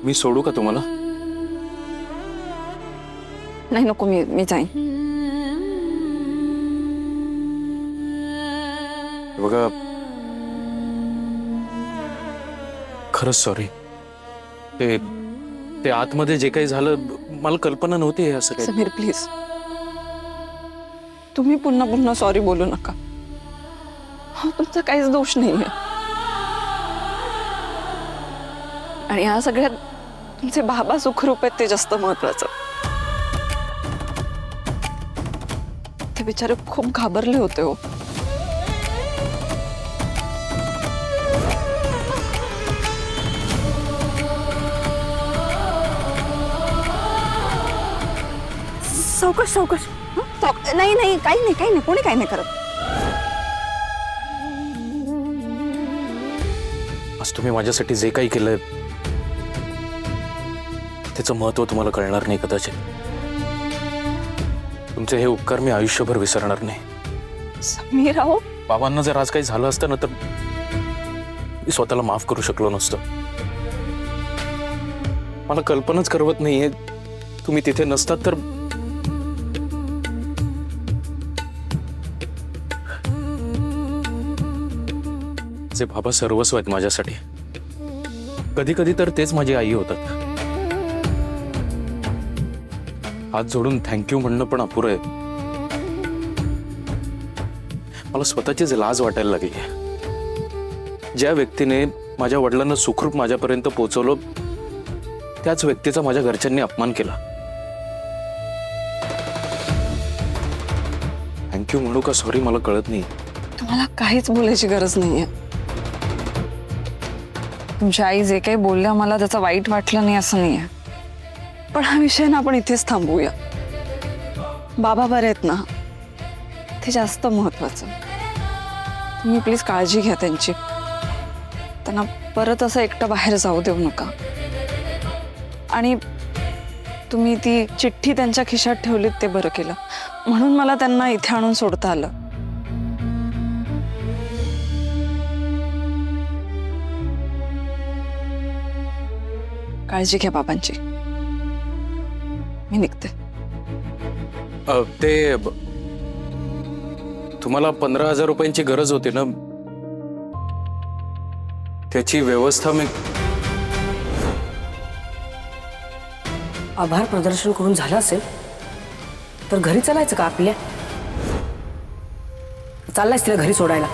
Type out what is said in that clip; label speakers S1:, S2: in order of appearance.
S1: मी सोडू का तुम्हाला?
S2: नाही नको, मी जाईन.
S1: बघा, खरंच सॉरी. ते ते आतमध्ये जे काही झालं मला कल्पना नव्हती हे असं काही.
S2: समीर प्लीज, तुम्ही पुन्हा पुन्हा सॉरी बोलू नका. हा तुमचा काहीच दोष नाहीये. आणि या सगळ्यात तुमचे बाबा सुखरूप आहेत ते जास्त महत्वाचं. ते बिचारे खूप घाबरले होते हो. सावकाश सावकाश. नाही नाही, काही नाही, काही नाही, कोणी काही नाही करत.
S1: आज तुम्ही माझ्यासाठी जे काही केलंय त्याचं महत्व तुम्हाला कळणार नाही कदाचित. तुमचे हे उपकार मी आयुष्यभर विसरणार नाही.
S2: समीर अहो,
S1: बाबांना जर आज काही झालं असतं ना तर मी स्वतःला माफ करू शकलो नसतो. मला कल्पनाच करवत नाहीये तुम्ही तिथे नसतात तर जे बाबा सर्वस्व आहेत माझ्यासाठी. कधी कधी तर तेच माझी आई होतात. हात जोडून थँक्यू म्हणणं पण अपुरं आहे. मला स्वतःचीच लाज वाटायला लागली. ज्या व्यक्तीने माझ्या वडिलांना सुखरूप माझ्यापर्यंत पोहोचवलं त्याच व्यक्तीचा माझ्या घरच्यांनी अपमान केला. थँक्यू म्हणू का सॉरी मला कळत नाही.
S2: तुम्हाला काहीच बोलायची गरज नाहीये. तुमच्या आई जे काही बोलल्या मला त्याचं वाईट वाटलं नाही असं नाहीये. पण हा विषय ना आपण इथेच थांबवूया. बाबा बरे आहेत ना, ते जास्त महत्वाचं. तुम्ही प्लीज काळजी घ्या त्यांची. त्यांना परत असं एकटं बाहेर जाऊ देऊ नका. आणि तुम्ही ती चिठ्ठी त्यांच्या खिशात ठेवलीत ते बरं केलं. म्हणून मला त्यांना इथे आणून सोडता आलं. काळजी घ्या बाबांची. मी निघते.
S1: ते तुम्हाला 15,000 रुपयांची गरज होती ना, त्याची व्यवस्था मी.
S3: आभार प्रदर्शन करून झालं असेल तर घरी चालायचं का आपल्या? चाललायस तिला घरी सोडायला?